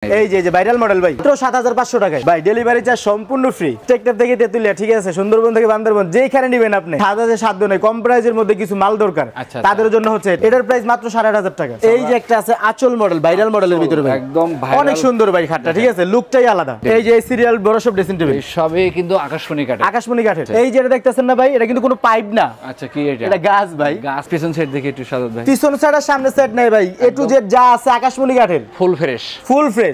এই যে viral model ভাই মাত্র ৭৫০০ টাকায় ভাই ডেলিভারি চার্জ সম্পূর্ণ ফ্রি। টেকটাপ থেকে তেতুলিয়া, ঠিক আছে, সুন্দরবন থেকে বান্দরবন, যেখানে নেবেন আপনি। সাজাতে সাধ্য নেই, কম প্রাইসের মধ্যে কিছু মাল দরকার, তাদের জন্য হচ্ছে এটার প্রাইস মাত্র ৮৫০০ টাকা। এই যে একটা আছে আঁচল মডেল, ভাইরাল মডেলের ভিতরে ভাই একদম অনেক সুন্দর ভাই, খাটটা ঠিক আছে, লুকটাই আলাদা। এই যে সিরিয়াল বড় সব ড্রেসিং টেবিল সবই কিন্তু আকাশমণি কাঠের। আকাশমণি কাঠের। এই যে এটা দেখতেছেন না ভাই, এটা কিন্তু কোনো পাইপ না। আচ্ছা, কি এটা? এটা গাছ ভাই। গাছ পিছন সাইড দেখে একটু সাজাত ভাই। পিছন সাইড আর সামনে সাইড নাই ভাই, এ টু জেড যা আছে আকাশমণি কাঠের, ফুল ফ্রেশ। Full fresh.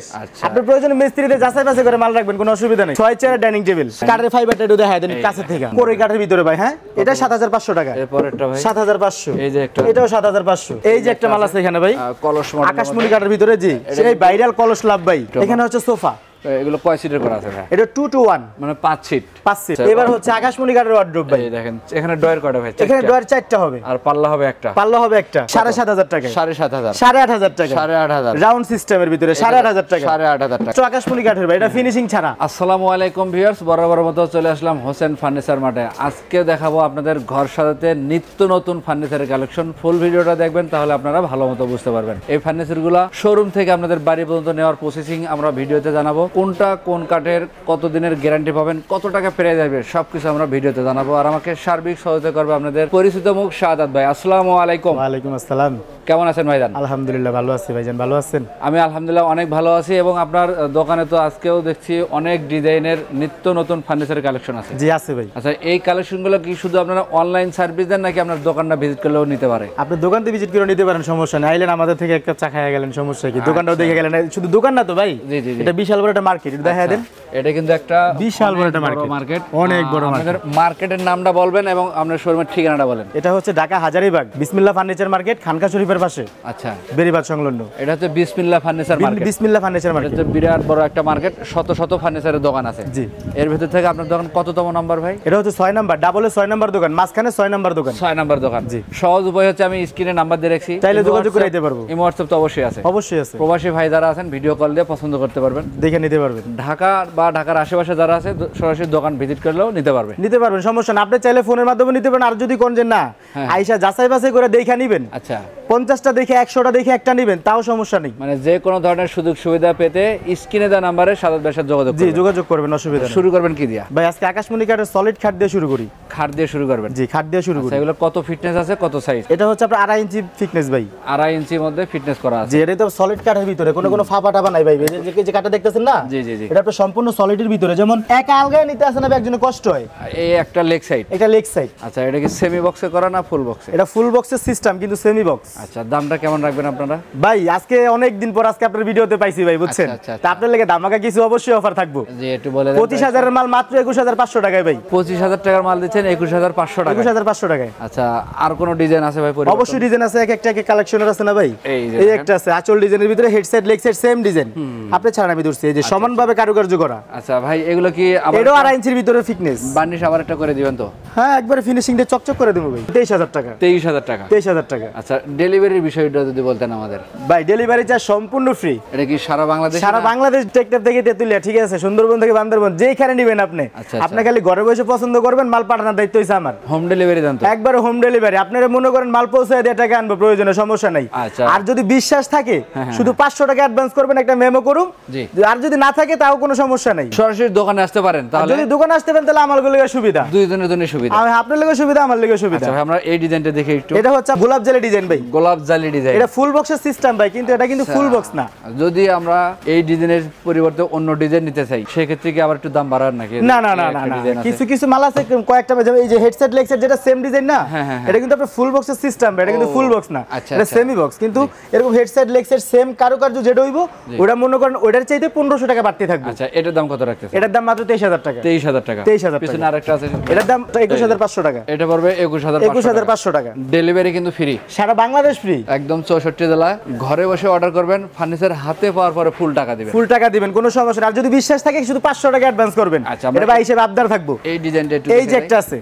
আপনার প্রয়োজনে মিস্ত্রিতে যাচাই বাছাই করে মাল রাখবেন, কোনো অসুবিধা নেই। 6 চেয়ার ডাইনিং টেবিল কাঠের ফাইবারটা একটু দেখায় দেন কাছে থেকে, পরে কাঠের ভিতরে ভাই। হ্যাঁ, এটা ৭৫০০ টাকা। এরপরটা ভাই ৭৫০০। এই যে একটা, এটাও ৭৫০০। এই যে একটা মাল আছে এখানে ভাই, কলস মডেল আকাশমণি কাঠের ভিতরে, জি সেই ভাইরাল কলস লাভ ভাই। এখানে হচ্ছে সোফা, এগুলো কয় সিটের করা আছে ভাই? এটা 2 to 1 মানে 5 সিট। 5 সিট। এবার হচ্ছে আকাশমণি কাঠের ওয়ার্ডরোব ভাই। এই দেখেন এখানে ডয়ার কয়টা ভাই? এখানে ডয়ার 4টা হবে আর পাল্লা হবে একটা। পাল্লা হবে একটা। ৭৫০০ টাকা। ৭৫০০। ৮৫০০ টাকা। ৮৫০০ রাউন্ড সিস্টেমের ভিতরে ৮৫০০ টাকা। ৮৫০০ টাকা। তো আকাশমণি কাঠের ভাই, এটা ফিনিশিং ছাড়া। আসসালামু আলাইকুম ভিউয়ার্স, বরাবর মতো চলে আসলাম হোসেন ফার্নিচার মার্টে। আজকে দেখাবো আপনাদের ঘর সাজাতে নিত্য নতুন ফার্নিচারের কালেকশন। ফুল ভিডিওটা দেখবেন, তাহলে আপনারা ভালো মতো বুঝতে পারবেন। এই ফার্নিচারগুলো শোরুম থেকে আপনাদের বাড়ি পর্যন্ত নেওয়ার প্রসেসিং আমরা ভিডিওতে জানাবো। কোনটা কোন কাঠের, কতদিনের গ্যারান্টি পাবেন, কত টাকা প্রাইস আসবে, সবকিছু আমরা ভিডিওতে জানাবো। আর আমাকে সার্বিক সহায়তা করবে আপনাদের পরিচিত মুখ শাহাদাত ভাই। আসসালামু আলাইকুম। ওয়ালাইকুম আসসালাম। কেমন আছেন ভাইজান? আলহামদুলিল্লাহ ভালো আছি ভাইজান, ভালো আছেন? আমি আলহামদুলিল্লাহ অনেক ভালো আছি। এবং আপনার দোকানে তো আজকেও দেখছি অনেক ডিজাইনের নিত্য নতুন ফার্নিচারের কালেকশন আছে। জি আছে ভাই। আচ্ছা, এই কালেকশনগুলো কি শুধু আপনারা অনলাইন সার্ভিস দেন, নাকি আপনার দোকানটা ভিজিট করলেও নিতে পারে? আপনি দোকানতে ভিজিট করে নিতে পারেন, সমস্যা নেই। আইলেন আমাদের থেকে একটা চা খাইয়া গেলেন, সমস্যা কি? দোকানটাও দেখে গেলেন। শুধু দোকান না তো ভাই, জি জি, এটা বিশাল বড় একটা মার্কেট, দেখায় দেন। এটা কিন্তু একটা বিশাল বড় একটা মার্কেট, অনেক বড় মার্কেট। মার্কেটের নামটা বলবেন এবং আপনার শোরুমের ঠিকানাটা বলেন। এটা হচ্ছে ঢাকা হাজারীবাগ বিসমিল্লাহ ফার্নিচার মার্কেট, খানকা শরীফের পাশে। আচ্ছা, বেরিবাদ সংলগ্ন। এটা হচ্ছে বিসমিল্লাহ ফার্নিচার মার্কেট। বিসমিল্লাহ ফার্নিচার মার্কেট এটা বিরাট বড় একটা মার্কেট, শত শত ফার্নিচারের দোকান আছে। জি। এর ভিতর থেকে আপনার দোকান কততম নাম্বার ভাই? এটা হচ্ছে 6 নাম্বার, ডাবলে 6 নাম্বার দোকান, মাঝখানে 6 নাম্বার দোকান। 6 নাম্বার দোকান। জি। সহজ উপায় হচ্ছে আমি স্ক্রিনে নাম্বার দিয়ে রাখছি, চাইলে যোগাযোগ করে নিতে পারবো। এই হোয়াটসঅ্যাপ তো অবশ্যই আছে। অবশ্যই আছে। প্রবাসী ভাই যারা আছেন ভিডিও কল দিয়ে পছন্দ করতে পারবেন, দেখে নিতে পারবেন। ঢাকা বা ঢাকার আশেপাশে যারা আছে সরাসরি দোকান ভিজিট করলেও নিতে পারবেন, সমস্যা না। আপনি চাইলে ফোনের মাধ্যমে নিতে পারেন। আর যদি কোন যে না আইসা যাচাই বাছাই করে দেখে নিবেন, আচ্ছা 50টা দেখে 100টা দেখে একটা নিবেন, তাও সমস্যা নেই। মানে যে কোনো ধরনের সুযোগ সুবিধা পেতে স্ক্রিনে দেওয়া নাম্বারে শাহাদাত ভাইয়ের সাথে যোগাযোগ করবেন। জি, যোগাযোগ করবেন, অসুবিধা নেই। শুরু করবেন কি দিয়া ভাই? আজকে আকাশমণি কাঠের সলিড খাট দিয়ে শুরু করি। খাট দিয়ে শুরু করবেন? জি, খাট দিয়ে শুরু করি। এগুলো কত ফিটনেস আছে, কত সাইজ? এটা হচ্ছে আপনার 2.5 ইঞ্চি ফিটনেস ভাই। 2.5 ইঞ্চির মধ্যে ফিটনেস করা আছে। জি, এটা তো সলিড কাঠের ভিতরে কোনো ফাঁপা টাপা নাই ভাই। যে কাঠটা দেখতেছেন না, জি জি জি, এটা আপনার সম্পূর্ণ সলিডের ভিতরে। যেমন একা আলগায় নিতে আসে না একজনের কষ্ট হয়। এই একটা লেগ সাইড, এটা লেগ সাইড। আচ্ছা, এটা কি সেমি বক্সে করা না ফুল বক্সে? এটা ফুল বক্সের সিস্টেম, কিন্তু সেমি বক্স। আচ্ছা, দামটা কেমন রাখবেন আপনারা? ভাই আজকে অনেক দিন পর আজকে আপনার ভিডিওতে পাইছি ভাই, বুঝছেন? তা আপনার লেগে ধামাকা কিছু অবশ্যই অফার থাকবো। জি, একটু বলে দেন। 25,000 এর মাল মাত্র 21,500 টাকায় ভাই। 25,000 টাকার মাল দিচ্ছেন 21,500 টাকা। 21,500 টাকায়। আচ্ছা, আর কোন ডিজাইন আছে ভাই? অবশ্যই ডিজাইন আছে, এক একটা কালেকশনের আছে না ভাই। এই একটা আছে আঁচল ডিজাইনের ভিতরে, headset leg set same design. আপনি ছাড়া আমি ধরছি, এই যে সমানভাবে কারুকার্য করা। আচ্ছা ভাই, এগুলো কি এটাও 2.5 ইঞ্চির ভিতরে ফিটনেস। বার্নিশ আবার একটা করে দিবেন তো? হ্যাঁ, একবারে ফিনিশিং দিয়ে চকচক করে দেবো ভাই। 23,000 টাকা। 23,000 টাকা। 23,000 টাকা। আচ্ছা, ডেলিভারির বিষয়টা যদি বলতেন আমাদের। ভাই ডেলিভারি চার্জ সম্পূর্ণ ফ্রি। এটা কি সারা বাংলাদেশ? সারা বাংলাদেশ, টেকটাপ থেকে তেতুলিয়া, ঠিক আছে, সুন্দরবন থেকে বান্দরবন, যেখানে নেবেন আপনি। আপনি খালি ঘরে বসে পছন্দ করবেন, মাল পাঠানোর দায়িত্ব হইছে আমার। হোম ডেলিভারি দেন তো? একবারে হোম ডেলিভারি। আপনারা মনে করেন মাল পৌঁছায় দিয়ে টাকা আনবো, প্রয়োজনে সমস্যা নাই। আর যদি বিশ্বাস থাকে শুধু 500 টাকা অ্যাডভান্স করবেন, একটা মেমো করুন। আর যদি না থাকে তাও কোনো সমস্যা নাই, সরাসরি দোকানে আসতে পারেন। তাহলে যদি দোকানে আসতে পারেন তাহলে আমার লাগি সুবিধা, দুইজনের জন্য সুবিধা। আপনার লাগি সুবিধা, আমার লাগি সুবিধা। আচ্ছা, আমরা এই ডিজাইনটা দেখে একটু। এটা হচ্ছে গোলাপ জালি ডিজাইন ভাই। গোলাপ জালি ডিজাইন। এটা ফুল বক্সের সিস্টেম ভাই, কিন্তু এটা কিন্তু ফুল বক্স না। যদি আমরা এই ডিজাইনের পরিবর্তে অন্য ডিজাইন নিতে চাই, সেক্ষেত্রে কি আবার একটু দাম বাড়ার নাকি? না না না না, কিছু কিছু মাল আছে কয়েকটা, এই যে হেডসেট লেগ সেট যেটা সেম ডিজাইন না, এটা কিন্তু আপনার ফুল বক্সের সিস্টেম, এটা কিন্তু ফুল বক্স না, এটা সেমি বক্স। কিন্তু এরকম হেডসেট লেগ সেট সেম কারুকার্য যেটা হইব, ওটা মনে করেন ওটার চাইতে 1500 টাকা বাড়তি থাকবে। আচ্ছা, এটার দাম কত রাখতেছেন? এটার দাম মাত্র 23,000 টাকা। 23,000 টাকা। 23,000 টাকা। পিছনে আরেকটা আছে, এটার দাম 21,500 টাকা। এটা পড়বে 21,500 টাকা। ডেলিভারি কিন্তু ফ্রি, সারা বাংলাদেশ ফ্রি, একদম 64 জেলায়। ঘরে বসে অর্ডার করবেন, ফার্নিচার হাতে পাওয়ার পরে ফুল টাকা দিবেন। ফুল টাকা দিবেন, কোনো সমস্যা না। আর যদি বিশ্বাস থাকে শুধু 500 টাকা অ্যাডভান্স করবেন। আচ্ছা, এটা ভাই হিসেবে আবদার থাকবো। এই ডিজাইনটা একটু এই যে একটা আছে,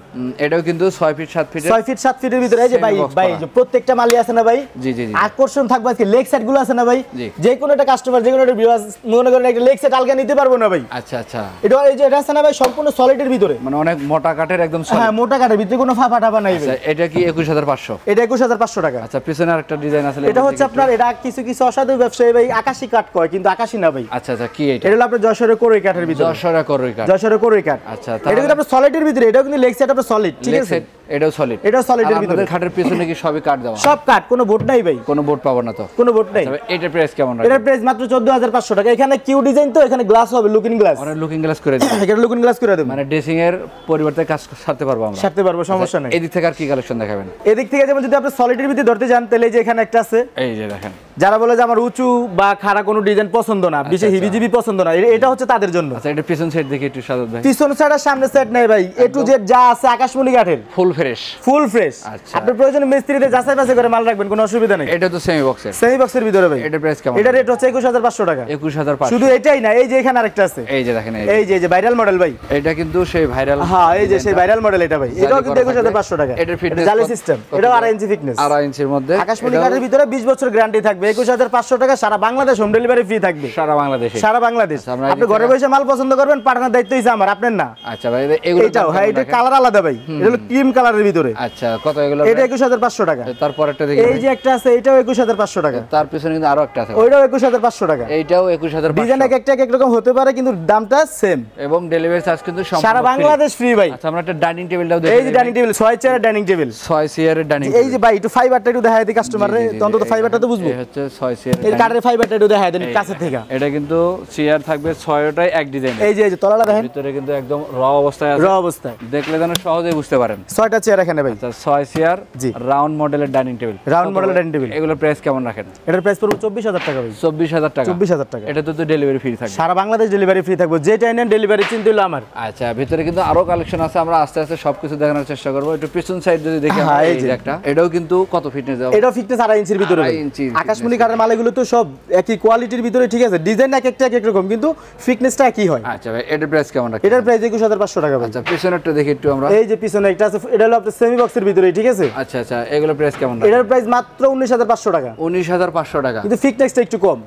এটাও কিন্তু 6 ফিট 7 ফিট, 6 ফিট 7 ফিটের ভিতরে। এই যে ভাই যে প্রত্যেকটা মালই আছে না ভাই। জি জি জি, আকর্ষণ থাকবে আজকে লেগ সাইড গুলো আছে না ভাই। যে কোনো একটা কাস্টমার, যে কোনো একটা ভিউয়ার্স মনে করেন একটা লেগ লেগ সেট আলগা নিতে পারবো না ভাই। আচ্ছা আচ্ছা, এটা এই যে এটা আছে না ভাই সম্পূর্ণ সলিডের ভিতরে, মানে অনেক মোটা কাঠের একদম solid। হ্যাঁ মোটা কাঠের ভিতরে কোনো ফাটা টাফা নাই ভাই। আচ্ছা, এটা কি 21500? এটা 21500 টাকা। আচ্ছা, পিছনে আরেকটা ডিজাইন আছে, এটা হচ্ছে আপনার, এটা কিছু কিছু অসাধু ব্যবসায়ী ভাই আকাশী কাঠ কয়, কিন্তু আকাশী না ভাই। আচ্ছা আচ্ছা, কি এটা? এটা হলো আপনার যশোরের কোরই কাঠের ভিতরে। যশোরের কোরই কাঠ। যশোরের কোরই কাঠ। আচ্ছা, এটা কিন্তু আপনার সলিডের ভিতরে, এটাও কিন্তু লেগ সেট আপনার সলিড, ঠিক আছে? এটাও সলিড। এটাও সলিডের ভিতরে। আপনাদের খাটের পিছনে কি সবই কাঠ দেওয়া? সব কাঠ, কোনো বোর্ড নাই ভাই। কোনো বোর্ড পাবো না তো? কোনো বোর্ড নাই। তবে এটার প্রাইস কেমন রাখবেন? এটার প্রাইস মাত্র 14500 টাকা। এখানে কিউ ডিজাইন তো, এখানে গ্লাস হবে, লুকিং গ্লাস। আমরা লুকিং গ্লাস করে দিই। এখানে লুকিং গ্লাস করে দেব, মানে ড্রেসিং এর পরিবর্তে কাজ সারতে পারবো আমরা। সারতে পারবো, সমস্যা নাই। এদিক থেকে আর কি কালেকশন দেখাবেন? এদিক থেকে যেমন যদি আপনি সলিডের ভিতরে ধরতে যান, তাহলে যে এখানে একটা আছে, এই যে দেখেন, যারা বলে যে আমার উঁচু বা খাড়া কোনো ডিজাইন পছন্দ না, বিশেষ হিবিজিবি পছন্দ না, এটা হচ্ছে তাদের জন্য। আচ্ছা, এটা পিছন সাইড দেখি একটু সাজাত ভাই। পিছন সাইড আর সামনে সাইড নাই ভাই, এ টু জেড যা আছে আকাশমণি কাঠের, ফুল ফ্রেশ। Full fresh. আচ্ছা, আপনার প্রয়োজনে মিস্ত্রিতে যাচাই বাছাই করে মাল রাখবেন, কোনো অসুবিধা নেই। এটা তো সেমি বক্সের। সেমি বক্সের ভিতরে ভাই। এটা প্রাইস কেমন? এটা রেট হচ্ছে 21500 টাকা। 21500। শুধু এটাই না, এই যে এখানে আরেকটা আছে, এই যে দেখেন, এই যে ভাইরাল মডেল ভাই। এটা কিন্তু সেই ভাইরাল। হ্যাঁ, এই যে সেই ভাইরাল মডেল এটা ভাই। এটাও কিন্তু 21500 টাকা। এটার ফিটনেস জালি সিস্টেম, এটাও 2.5 ইঞ্চি ফিটনেস। 2.5 ইঞ্চির মধ্যে আকাশমণি কাঠের ভিতরে 20 বছর গ্যারান্টি থাকবে। 21500 টাকা, সারা বাংলাদেশ হোম ডেলিভারি ফ্রি থাকবে। সারা বাংলাদেশে। সারা বাংলাদেশ। আমরা আপনি ঘরে বসে মাল পছন্দ করবেন, পাঠানোর দায়িত্ব হইছে আমার, আপনার না। আচ্ছা ভাই, এগুলো এটাও হ্যাঁ, এটা কালার আলাদা ভাই। এটা হলো ক্রিম কালারের ভিতরে। আচ্ছা, কত এগুলো? এটা 21500 টাকা। তারপর একটা দেখি, এই যে একটা আছে, এটাও 21500 টাকা। তার পিছনে কিন্তু আরো একটা আছে, ওইটাও 21500 টাকা। এইটাও 21500। ডিজাইন একটা এক রকম হতে পারে, কিন্তু দামটা সেম। এবং ডেলিভারি চার্জ কিন্তু সারা বাংলাদেশ ফ্রি ভাই। আচ্ছা, আমরা একটা ডাইনিং টেবিলটাও দেখি। এই যে ডাইনিং টেবিল, 6 চেয়ারের ডাইনিং টেবিল। 6 চেয়ারের ডাইনিং। এই যে ভাই একটু ফাইবারটা একটু দেখায় দিই কাস্টমাররে, অন্তত ফাইবারটা তো বুঝবো। এই হচ্ছে 6 চেয়ারের। এই কাঠের ফাইবারটা একটু দেখায় দেন কাছে থেকে। এটা কিন্তু চেয়ার থাকবে 6টাই এক ডিজাইন। এই যে তলাটা দেখেন, ভিতরে কিন্তু একদম র অবস্থায় আছে। র অবস্থায় দেখলে যেন সহজেই বুঝতে পারেন। 6টা চেয়ার এখানে ভাই। আচ্ছা, 6 চেয়ার, জি। রাউন্ড মডেলের ডাইনিং টেবিল। রাউন্ড মডেলের ডাইনিং টেবিল। এগুলোর প্রাইস কেমন রাখেন? এটার প্রাইস পড়বে 24000 টাকা ভাই। 24000 টাকা। 24000 টাকা। এটা তো ডেলিভারি ফ্রি থাকবে। সারা বাংলাদেশ ডেলিভারি ফ্রি থাকবে, যেটা নেন ডেলিভারি চিন্তা হলো আমার। আচ্ছা, ভিতরে কিন্তু আরো কালেকশন আছে, আমরা আস্তে আস্তে সবকিছু দেখানোর চেষ্টা করব। একটু পিছন সাইড যদি দেখি আমরা, এই যে একটা, এটাও কিন্তু কত ফিটনেস দেওয়া? এটাও ফিটনেস 2.5 ইঞ্চির ভিতরে। 2.5 ইঞ্চি। আকাশমণি কাঠের মালগুলো তো সব একই কোয়ালিটির ভিতরে, ঠিক আছে? ডিজাইন এক এক রকম, কিন্তু ফিটনেসটা একই হয়। আচ্ছা ভাই, এটার প্রাইস কেমন রাখেন? এটার প্রাইস 21500 টাকা ভাই। আচ্ছা, পিছনেরটা দেখি একটু আমরা। এই যে পিছনে একটা আছে, এটা হলো আপনার সেমি বক্সের ভিতরে, ঠিক আছে? আচ্ছা আচ্ছা, এগুলোর প্রাইস কেমন রাখেন? এটার প্রাইস মাত্র 19500 টাকা। 19500 টাকা, কিন্তু ফিটনেসটা একটু কম।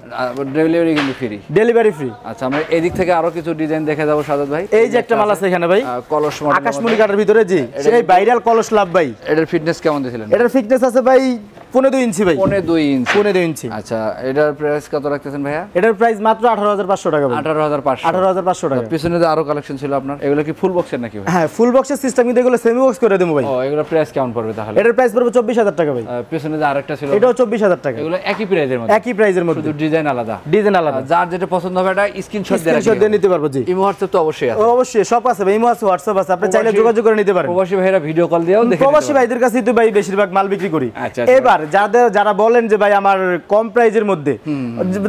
ডেলিভারি কিন্তু ফ্রি। Delivery free. আচ্ছা, আমরা এদিক থেকে আরো কিছু ডিজাইন দেখে যাবো সাদাত ভাই। এই যে একটা মাল আছে এখানে ভাই, কলস মডেল, আকাশমণি কাঠের ভিতরে, জি, সেই ভাইরাল কলস লাভ ভাই। এটার ফিটনেস কেমন দিয়েছিলেন? এটার ফিটনেস আছে ভাই 15.2 ইঞ্চি ভাই। 15.2 ইঞ্চি। 15.2 ইঞ্চি। আচ্ছা, এটার প্রাইস কত রাখতেছেন ভাইয়া? এটার প্রাইস মাত্র 18500 টাকা ভাই। 18500। 18500 টাকা। পিছনে যে আরো কালেকশন ছিল আপনার, এগুলো কি ফুল বক্সের নাকি ভাই? হ্যাঁ, ফুল বক্সের সিস্টেম, কিন্তু এগুলো সেমি বক্স করে দেবো ভাই। ও, এগুলো প্রাইস কেমন পড়বে তাহলে? এটার প্রাইস পড়বে 24000 টাকা ভাই। পিছনে যে আরেকটা ছিল, এটাও 24000 টাকা। এগুলো একই প্রাইসের মধ্যে? একই প্রাইসের মধ্যে, শুধু ডিজাইন আলাদা। ডিজাইন আলাদা। যার যেটা পছন্দ হবে এটা স্ক্রিনশট দিয়ে নিতে পারবো, জি। ইমো হোয়াটসঅ্যাপ তো অবশ্যই আছে। অবশ্যই সব আছে ভাই, ইমো আছে, হোয়াটসঅ্যাপ আছে, আপনি চাইলে যোগাযোগ করে নিতে পারেন। প্রবাসী ভাইরা ভিডিও কল দিয়েও দেখে প্রবাসী ভাইদের কাছেই তো ভাই বেশিরভাগ মাল বিক্রি করি। আচ্ছা, এবার যারা বলেন যে ভাই আমার কম প্রাইজের মধ্যে,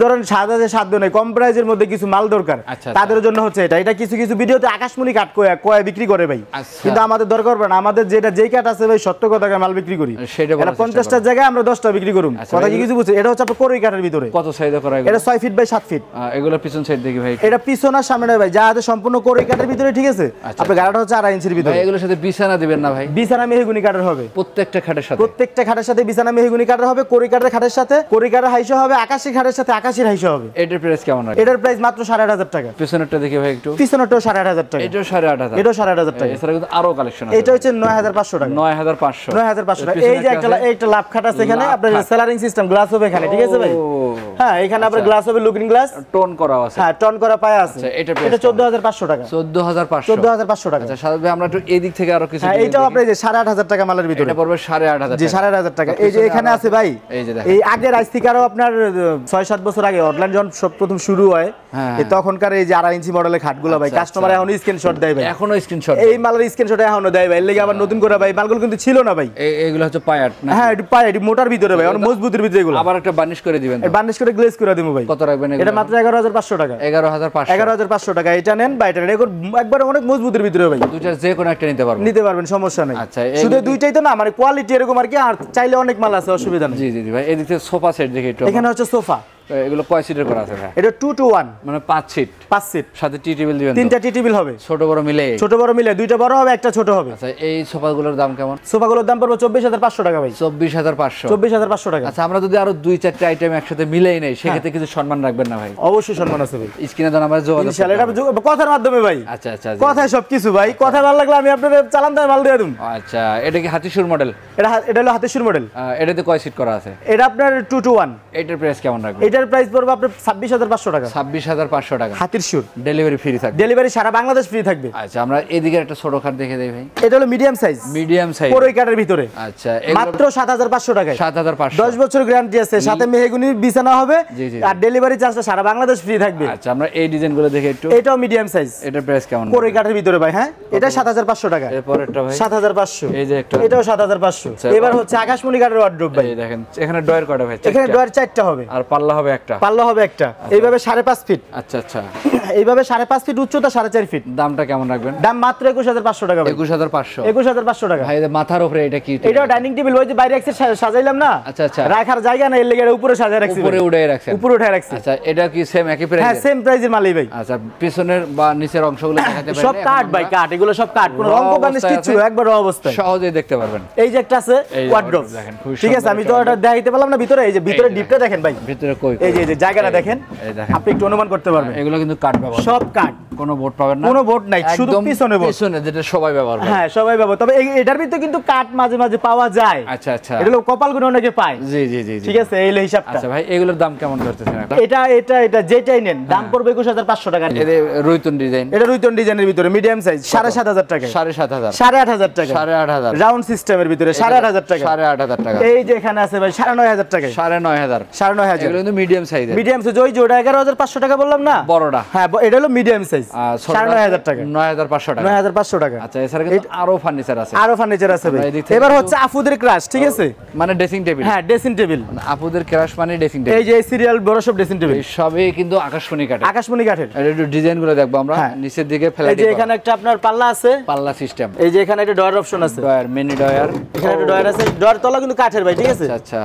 ধরেন 7000 সাধ্য নেই, কম প্রাইজের মধ্যে কিছু মাল দরকার, আচ্ছা, তাদের জন্য হচ্ছে এটা কিছু কিছু ভিডিওতে আকাশমণি কাঠ কয়া বিক্রি করে ভাই। আচ্ছা। কিন্তু আমাদের দরকার পড়ে না, আমাদের যেই কাঠ আছে ভাই সত্য কথা মাল বিক্রি করি। সেটা বলার চেষ্টা 50টার জায়গায় আমরা 10টা বিক্রি করুম। আচ্ছা, কথা কি কিছু বুঝছেন? এটা হচ্ছে আপনার কোরই কাঠের ভিতরে। কত সাইজ করা এগুলো? এটা 6 ফিট বাই 7 ফিট। এগুলো পিছন সাইড দেখি ভাই। এটা পিছন আর সামনে ভাই, যা আছে সম্পূর্ণ কোরই কাঠের ভিতরে, ঠিক আছে? আচ্ছা, আপনার গাড়াটা হচ্ছে 2.5 ইঞ্চির ভিতরে। ভাই, এগুলোর সাথে বিছানা দিবেন না ভাই? বিছানা মেহগুনি কাঠের হবে প্রত্যেকটা খাটের সাথে। প্রত্যেকটা খাটের সাথে বিছানা মেহগুনি কাঠের হবে, কোরই কাঠের খাটের সাথে কোরই কাঠের হাইসা হবে, আকাশী খাটের সাথে আকাশীর হাইসা হবে। এটার প্রাইস কেমন রাখেন? এটার প্রাইস মাত্র 8500 টাকা। পিছনেরটা দেখি ভাই একটু। পিছনেরটাও 8500 টাকা। এটাও 8500। এটাও 8500 টাকা। এছাড়া কিন্তু আরো কালেকশন আছে। এটা হচ্ছে 9500 টাকা। 9500। 9500 টাকা। এই যে একটা লাভ খাট আছে এখানে, আপনার সেলারিং সিস্টেম, গ্লাস হবে এখানে, ঠিক আছে ভাই? হ্যাঁ, এখানে আপনার গ্লাস হবে, লুকিং গ্লাস, টোন করা আছে। হ্যাঁ, টন করা পায়া আছে। আচ্ছা, এটা 14500 টাকা। 14500। 14500 টাকা। আচ্ছা, সাদাত ভাই, আমরা একটু এদিক থেকে আরো কিছু। হ্যাঁ, এইটাও আপনার যে 8500 টাকা মালের ভিতরে। এটা পড়বে 8500। জি, 8500 টাকা। এই যে এখানে আছে ভাই, এই যে দেখেন, এই আগের আজ থেকে আরো আপনার 6-7 বছর আগে অনলাইন যখন সব প্রথম শুরু হয়, এই তখনকার এই যে 2.5 ইঞ্চি মডেলের খাটগুলো ভাই, কাস্টমার এখন স্ক্রিনশট দেয় ভাই। এখনো স্ক্রিনশট? এই মালের স্ক্রিনশট এখনো দেয় ভাই। লেগে আবার নতুন করে ভাই, মালগুলো কিন্তু ছিল না ভাই। এইগুলো হচ্ছে পায়াট না? হ্যাঁ, এটা পায়, এটা মোটার ভিতরে ভাই, অনেক মজবুতের ভিতরে এগুলো। আবার একটা বার্নিশ করে দিবেন? বার্নিশ করে গ্লেজ করে দেবো ভাই। কত রাখবেন এটা মাত্র 11500 টাকা। 11500। 11500 টাকা। এটা নেন বা এটা নেন, একবার অনেক মজবুতের ভিতরে ভাই। দুইটার যে কোনো একটা নিতে পারবেন, সমস্যা নেই। আচ্ছা, শুধু দুইটাই তো না, মানে কোয়ালিটি এরকম আর কি, আর চাইলে অনেক মাল আছে, অসুবিধা নেই। জি জি ভাই। এদিকে সোফা সেট দেখি একটু। এখানে হচ্ছে সোফা, এগুলো কয় সিটের করা আছে ভাই? এটা 2 to 1 মানে 5 সিট, 5 সিট, সাথে টি টেবিল দিবেন? তিনটা টি টেবিল হবে, ছোট বড় মিলে। ছোট বড় মিলে দুইটা বড় হবে একটা ছোট হবে। আচ্ছা, এই সোফাগুলোর দাম কেমন? সোফাগুলোর দাম পড়বে 24500 টাকা ভাই। 24500। 24500 টাকা। আচ্ছা, আমরা যদি আরো 2-4টা আইটেম একসাথে মিলেই নেই সেক্ষেত্রে কিছু সম্মান রাখবেন না ভাই? অবশ্যই সম্মান আছে ভাই, স্ক্রিনে দেন আমরা যোগাযোগ। ইনশাআল্লাহ এটা কথার মাধ্যমে ভাই। আচ্ছা আচ্ছা, কথায় সবকিছু ভাই, কথা ভালো লাগলে আমি আপনাদের চালান দামে মাল দিয়ে দেব। আচ্ছা, এটা কি হাতিশুর মডেল? এটা হলো হাতিশুর মডেল। এটাতে কয় সিট করা আছে? এটা আপনার 2 to 1। এটার প্রাইস কেমন রাখবেন? এটার প্রাইস পড়বে আপনার 26500 টাকা। 26500 টাকা। হাতিশুর ডেলিভারি ফ্রি থাকবে? ডেলিভারি সারা বাংলাদেশ ফ্রি থাকবে। আচ্ছা, আমরা এদিকে একটা ছোট খাট দেখে দেই ভাই। এটা হলো মিডিয়াম সাইজ। মিডিয়াম সাইজ পরই কাটের ভিতরে। আচ্ছা, মাত্র 7500 টাকায়। 7500। 10 বছর গ্যারান্টি আছে, সাথে মেহগনি বিছানা হবে আর ডেলিভারি চার্জটা সারা বাংলাদেশ ফ্রি থাকবে। আচ্ছা, আমরা এই ডিজাইনগুলো দেখে একটু। এটাও মিডিয়াম সাইজ। এটার প্রাইস কেমন? পরই কাটের ভিতরে ভাই। হ্যাঁ, এটা 7500 টাকা। এরপরটা ভাই 7500। এই যে একটা, এটাও 7500। এবার হচ্ছে আকাশমণি কাঠের ওয়ার্ডরোব ভাই। এই দেখেন, এখানে ডয়ার কয়টা ভাই? এখানে ডয়ার 4টা হবে আর পাল্লা হবে একটা। পাল্লা হবে একটা। এইভাবে 5.5 ফিট। আচ্ছা আচ্ছা, এইভাবে 5.5 ফিট উচ্চতা, 4.5 ফিট। দামটা কেমন রাখবেন? দাম মাত্র 21500 টাকা ভাই। 21500। 21500 টাকা ভাই মাথার উপরে এটা কি? এটাও ডাইনিং টেবিল, ওই যে বাইরে একসে সাজাইলাম না। আচ্ছা আচ্ছা, রাখার জায়গা না, এর লাগি এটা উপরে সাজায় রাখছি। উপরে উঠায় রাখছেন? উপরে উঠায় রাখছি। আচ্ছা, এটা কি সেম একই প্রাইস? হ্যাঁ, সেম প্রাইজের মালই ভাই। আচ্ছা, পিছনের বা নিচের অংশগুলো দেখাতে পারেন? সব কাট ভাই, কাট। এগুলো সব কাট, কোনো রং কোকানিস কিছু একবার র অবস্থায় সহজেই দেখতে পারবেন। এই যে একটা আছে ওয়ার্ডরোব, দেখেন ঠিক আছে। আমি তো এটা দেখাইতে পারলাম না ভিতরে। এই যে ভিতরে ডিপটা দেখেন ভাই, ভিতরে কই? এই যে জায়গাটা দেখেন, এই দেখেন, আপনি একটু অনুমান করতে পারবেন। এগুলো কিন্তু কাট ব্যবহার, সব কাট, কোনো বোর্ড পাবেন না, কোনো বোর্ড নাই, শুধু পিছনে বোর্ড। পিছনে যেটা সবাই ব্যবহার করে। হ্যাঁ, সবাই ব্যবহার। তবে এটার ভিতরে কিন্তু কাট মাঝে মাঝে পাওয়া যায়। আচ্ছা আচ্ছা, এটা হলো কপাল গুলো অনেকে পায়। জি জি জি, ঠিক আছে, এই হলো হিসাবটা। আচ্ছা ভাই, এগুলোর দাম কেমন ধরতেছেন? এটা এটা এটা যেটাই নেন দাম পড়বে 21500 টাকা। এর রুইতন ডিজাইন, এটা রুইতন ডিজাইনের ভিতরে মিডিয়াম সাইজ 7500 টাকা। 7500। 8500 টাকা। 8500 রাউন্ড সিস্টেমের ভিতরে 8500 টাকা। 8500 টাকা। এই যে এখানে আছে ভাই 9500 টাকা। 9500। 9500। এগুলো কিন্তু মিডিয়াম সাইজের। মিডিয়াম সাইজ, ওই যে ওটা 11500 টাকা বললাম না, বড়টা। হ্যাঁ, এটা হলো মিডিয়াম সাইজ 9500 টাকা। 9500 টাকা। 9500 টাকা। আচ্ছা, এছাড়া কিন্তু আরো ফার্নিচার আছে। আরো ফার্নিচার আছে ভাই। এবার হচ্ছে আপুদের ক্রাশ, ঠিক আছে, মানে ড্রেসিং টেবিল। হ্যাঁ, ড্রেসিং টেবিল। আপুদের ক্রাশ মানে ড্রেসিং টেবিল। এই যে সিরিয়াল বড় সব ড্রেসিং টেবিল, এই সবই কিন্তু আকাশমণি কাঠের। আকাশমণি কাঠের। এর একটু ডিজাইনগুলো দেখবো আমরা। নিচের দিকে ফ্ল্যাট। এই যে এখানে একটা আপনার পাল্লা আছে, পাল্লা সিস্টেম। এই যে এখানে একটা ডয়ার অপশন আছে, ডয়ার, মিনি ডয়ার। এখানে একটা ডয়ার আছে, ডয়ার তলা কিন্তু কাঠের ভাই, ঠিক আছে। আচ্ছা,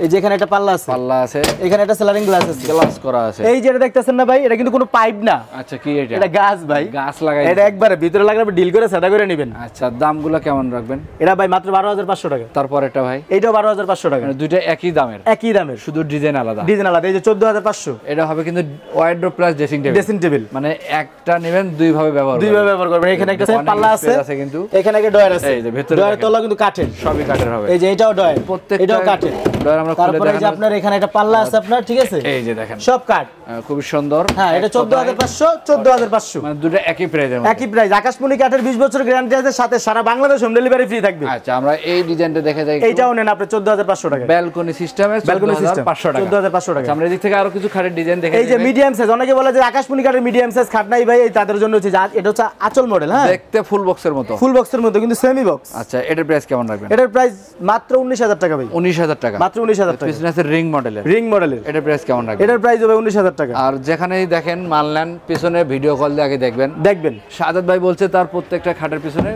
এই যে এখানে একটা পাল্লা আছে, পাল্লা আছে, এখানে একটা সেলারিং গ্লাস আছে, গ্লাস করা আছে। এই যেটা দেখতেছেন না ভাই, এটা কিন্তু কোনো পাইপ না। আচ্ছা, কি এটা? এটা গাছ ভাই, গাছ লাগাই। এটা একবারে ভিতরে লাগলে ডিল করে সাদা করে নেবেন। আচ্ছা, দামগুলো কেমন রাখবেন? এটা ভাই মাত্র 12500 টাকা। তারপর এটা ভাই, এইটাও 12500 টাকা। মানে দুইটা একই দামের? একই দামের, শুধু ডিজাইন আলাদা। ডিজাইন আলাদা। এই যে 14500। এটা হবে কিন্তু wardrobe plus dressing table. Dressing table মানে একটা নেবেন দুই ভাবে ব্যবহার করবেন। দুই ভাবে ব্যবহার করবেন। এখানে একটা পাল্লা আছে কিন্তু, এখানে একটা ডয়ার আছে। এই যে ভিতরে ডয়ার তলা কিন্তু কাঠের, সবই কাঠের হবে। এই যে এটাও ডয়ার, প্রত্যেকটা এটাও কাঠের। ডয়ার আমরা খুলে তারপরে এই যে আপনার এখানে একটা পাল্লা আছে আপনার, ঠিক আছে, এই যে দেখেন সব কাঠ, খুব সুন্দর। হ্যাঁ, এটা 14500, 14500, মানে দুটো একই প্রাইসের মধ্যে। একই প্রাইস। আকাশমণি কাঠের 20 বছর গ্যারান্টি আছে, সাথে সারা বাংলাদেশ হোম ডেলিভারি ফ্রি থাকবে। আচ্ছা, আমরা এই ডিজাইনটা দেখে যাই। এইটাও নেন আপনি 14500 টাকা। ব্যালকনি সিস্টেমে ব্যালকনি সিস্টেম 14500 টাকা। 14500 টাকা। আমরা এদিক থেকে আরো কিছু খাটের ডিজাইন দেখে এই যে মিডিয়াম সাইজ, অনেকে বলে যে আকাশমণি কাঠের মিডিয়াম সাইজ খাট নাই ভাই, এই তাদের জন্য হচ্ছে এটা হচ্ছে আঁচল মডেল। হ্যাঁ, দেখতে ফুল বক্সের মতো, ফুল বক্সের মতো কিন্তু সেমি বক্স। আচ্ছা, এটার প্রাইস কেমন রাখবেন? এটার প্রাইস মাত্র 19000 টাকা ভাই। 19000 টাকা, মাত্র 19000 টাকা। পিছনে আছে রিং মডেলের। রিং মডেলের। এটার প্রাইস কেমন রাখবেন? এটার প্রাইস হবে 19000 টাকা। আর যেখানেই দেখেন মাল নেন, পিছনে ভিডিও কল দিয়ে আগে দেখবেন। সাজাদ ভাই বলছে তার প্রত্যেকটা খাটের পিছনে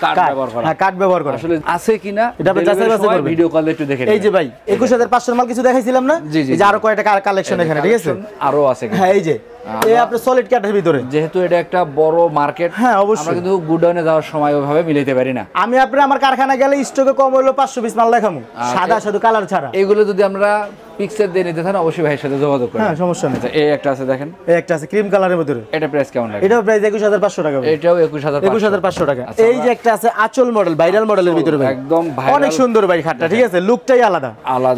কাঠ ব্যবহার করা। হ্যাঁ, কাঠ ব্যবহার করা। আসলে আছে কিনা এটা আপনি যাচাই বাছাই করবেন, ভিডিও কল দিয়ে একটু দেখে। এই যে ভাই 21500 মাল কিছু দেখাইছিলাম না, এই যে আরো কয়টা কালেকশন এখানে, ঠিক আছে, আরো আছে। হ্যাঁ, এই যে এই আপনার সলিড কাঠের ভিতরে, যেহেতু এটা একটা বড় মার্কেট, হ্যাঁ অবশ্যই, আমরা কিন্তু গুডাউনে যাওয়ার সময় ওইভাবে মিলাইতে পারি না। আমি আপনার আমার কারখানা গেলে স্টকে কম হলো 500 পিস মাল দেখামু, সাদা শুধু কালার ছাড়া। এগুলো যদি আমরা পিকচার দিয়ে নিতে চান অবশ্যই ভাইয়ের সাথে যোগাযোগ করুন। হ্যাঁ, সমস্যা নেই। এই একটা আছে দেখেন, এই একটা আছে ক্রিম কালারের ভিতরে। এটা প্রাইস কেমন লাগে? এটাও প্রাইস 21500 টাকা। এটাও 21500 টাকা। এই যে একটা আছে আঁচল মডেল, ভাইরাল মডেলের ভিতরে ভাই, একদম ভাইরাল, অনেক সুন্দর ভাই খাটটা, ঠিক আছে, লুকটাই আলাদা।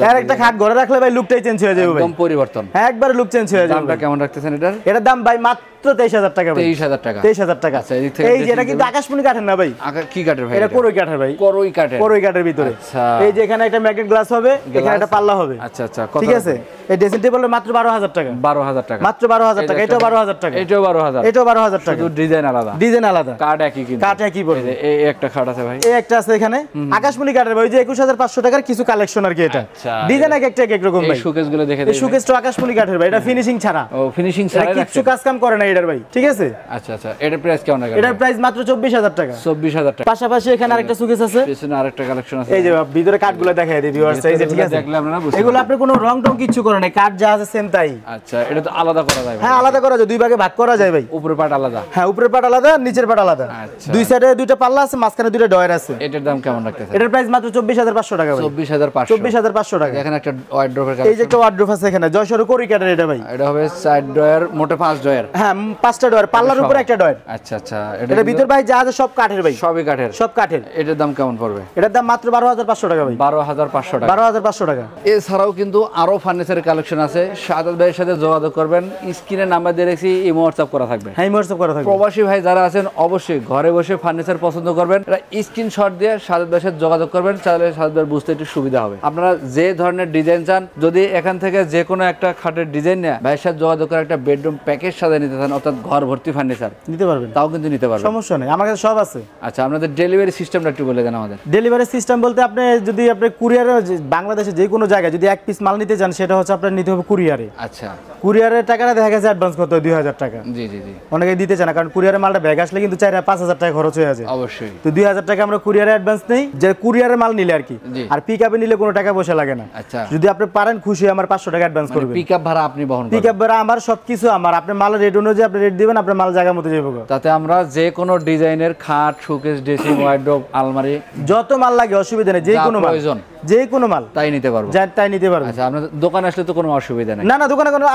আর একটা খাট ঘরে রাখলে ভাই লুকটাই চেঞ্জ হয়ে যাবে ভাই, একদম পরিবর্তন। হ্যাঁ, একবারে লুক চেঞ্জ হয়ে যাবে। দামটা কেমন রাখতেছেন এটার? এটার দাম ভাই মাত্র 23000 টাকা ভাই। 23000 টাকা। 23000 টাকা। আচ্ছা, এই থেকে এই যে এটা কিন্তু আকাশমণি কাঠের না ভাই, কি কাঠের ভাই? এটা করই কাঠের ভাই, করই কাঠের। করই কাঠের ভিতরে। আচ্ছা, এই যে এখানে একটা ম্যাগনেট গ্লাস হবে, এখানে একটা পাল্লা হবে। আচ্ছা আচ্ছা, ঠিক আছে। এই ড্রেসিং টেবিলের মাত্র 12000 টাকা। 12000 টাকা, মাত্র 12000 টাকা। এটাও 12000 টাকা। এটাও 12000, এটাও 12000 টাকা। শুধু ডিজাইন আলাদা, ডিজাইন আলাদা, কাঠ একই কিন্তু, কাঠ একই পড়বে। এই একটা খাট আছে ভাই, এই একটা আছে এখানে আকাশমণি কাঠের ভাই, ওই যে 21500 টাকার কিছু কালেকশন আর কি। এটা ডিজাইন এক এক রকম ভাই। এই শোকেস গুলো দেখে এই শোকেসটা আকাশমণি কাঠের ভাই, এটা ফিনিশিং ছাড়া। ও, ফিনিশিং ছাড়া কিছু কাজ কাম করে না এটার ভাই, ঠিক আছে। আচ্ছা আচ্ছা, এটার প্রাইস কেমন লাগে? এটার প্রাইস মাত্র 24000 টাকা। 24000 টাকা। পাশাপাশি এখানে আরেকটা শোকেস আছে, পিছনে আরেকটা কালেকশন আছে। এই যে ভিতরে কাঠগুলো দেখাই দিই ভিউয়ার্স, এই যে, ঠিক আছে, দেখলে আপনারা বুঝতে এগুলো আপনি কোনো রং টং কিছু করে নাই, কাঠ যা আছে সেম তাই। আচ্ছা, এটা তো আলাদা করা যায় ভাই? হ্যাঁ আলাদা করা যায়, দুই ভাগে ভাগ করা যায় ভাই। উপরের পাট আলাদা? হ্যাঁ উপরের পাট আলাদা, নিচের পাট আলাদা। আচ্ছা, দুই সাইডে দুইটা পাল্লা আছে, মাঝখানে দুইটা ডয়ার আছে। এটার দাম কেমন রাখতেছে? এটার প্রাইস মাত্র 24500 টাকা ভাই। 24500 টাকা। এখানে একটা ওয়ার্ড্রোবের এই যে একটা ওয়ার্ড্রোব আছে এখানে, জয়সর কোরি কাঠের এটা ভাই। এটা হবে 4 ডয়ার, মোটে 5 ডয়ার। হ্যাঁ 5টা ডয়ার, পাল্লার উপরে একটা ডয়ার। আচ্ছা আচ্ছা, এটা ভিতর ভাই যা আছে সব কাঠের ভাই। সবই কাঠের? সব কাঠের। এটার দাম কেমন পড়বে? এটার দাম মাত্র 12500 টাকা ভাই। 12500 টাকা। 12500 টাকা। এছাড়াও কিন্তু আরো ফার্নিচারের কালেকশন আছে, সাদাত ভাইয়ের সাথে যোগাযোগ করবেন, স্ক্রিনে নাম্বার দিয়ে রেখেছি, ইমো হোয়াটসঅ্যাপ করা থাকবে। হ্যাঁ হোয়াটসঅ্যাপ করা থাকবে। প্রবাসী ভাই যারা আছেন অবশ্যই ঘরে বসে ফার্নিচার পছন্দ করবেন, এটা স্ক্রিনশট দিয়ে সাদাত ভাইয়ের সাথে যোগাযোগ করবেন, তাহলে সাদাত ভাইয়ের বুঝতে একটু সুবিধা হবে। আপনারা যে ধরনের ডিজাইন চান, যদি এখান থেকে যে কোনো একটা খাটের ডিজাইন নিয়ে ভাইয়ের সাথে যোগাযোগ করে একটা বেডরুম প্যাকেজ সাজিয়ে নিতে চান, অর্থাৎ ঘর ভর্তি ফার্নিচার নিতে পারবেন, তাও কিন্তু নিতে পারবেন, সমস্যা নেই, আমার কাছে সব আছে। আচ্ছা, আপনাদের ডেলিভারি সিস্টেমটা একটু বলে দেন আমাদের। ডেলিভারি সিস্টেম বলতে আপনি যদি আপনি কুরিয়ারে বাংলাদেশে যে কোনো জায়গায় যদি এক পিস মাল নিতে চান, সেটা হচ্ছে আপনার নিতে হবে কুরিয়ারে। আচ্ছা, কুরিয়ারের টাকাটা দেখা গেছে অ্যাডভান্স করতে হয় 2000 টাকা। জি জি জি। অনেকে দিতে চায় না, কারণ কুরিয়ারের মালটা ব্যাগ আসলে কিন্তু 4000-5000 টাকা খরচ হয়ে আছে। অবশ্যই। তো 2000 টাকা আমরা কুরিয়ারে অ্যাডভান্স নেই, যে কুরিয়ারের মাল নিলে আর কি। জি। আর পিক আপে নিলে কোনো টাকা পয়সা লাগে না। আচ্ছা, যদি আপনি পারেন খুশি হয়ে আমার 500 টাকা অ্যাডভান্স করবেন। পিকআপ ভাড়া আপনি বহন করবেন? পিক আপ ভাড়া আমার, সবকিছু আমার। আপনি মাল রেট অনুযায়ী আপনি রেট দিবেন, আপনার মাল জায়গা মতো যাবে। তাতে আমরা যে কোনো ডিজাইনের খাট, শোকেস, ড্রেসিং, ওয়ার্ড্রোব, আলমারি যত মাল লাগে অসুবিধা নেই, যে কোনো মাল, প্রয়োজন যে কোনো মাল তাই নিতে পারবো, তাই নিতে পারবেন। আচ্ছা, আপনাদের দোকানে আসলে তো কোনো অসুবিধা নেই? না না, দোকানে কোনো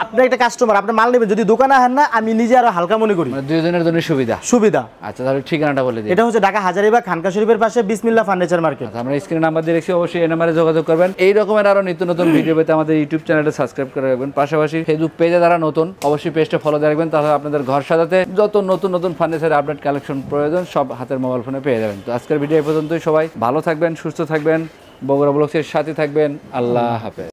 আপনি একটা কাস্টমার, আপনি মাল নেবেন, যদি দোকানে আসেন না, আমি নিজে আরো হালকা মনে করি, মানে দুইজনের জন্য সুবিধা। সুবিধা। আচ্ছা, তাহলে ঠিকানাটা বলে দিই। এটা হচ্ছে ঢাকা হাজারীবাগ খানকা শরীফের পাশে বিসমিল্লাহ ফার্নিচার মার্কেট। আচ্ছা, আমরা স্ক্রিনে নাম্বার দিয়ে রেখেছি, অবশ্যই এই নাম্বারে যোগাযোগ করবেন। এই রকমের আরো নিত্য নতুন ভিডিও পেতে আমাদের ইউটিউব চ্যানেলটা সাবস্ক্রাইব করে রাখবেন, পাশাপাশি ফেসবুক পেজে যারা নতুন অবশ্যই পেজটা ফলো দিয়ে রাখবেন, তাহলে আপনাদের ঘর সাজাতে যত নতুন নতুন ফার্নিচারের আপডেট কালেকশন প্রয়োজন সব হাতের মোবাইল ফোনে পেয়ে যাবেন। তো আজকের ভিডিও এই পর্যন্তই, সবাই ভালো থাকবেন, সুস্থ থাকবেন, বগুড়া ব্লগসের সাথে থাকবেন। আল্লাহ হাফেজ।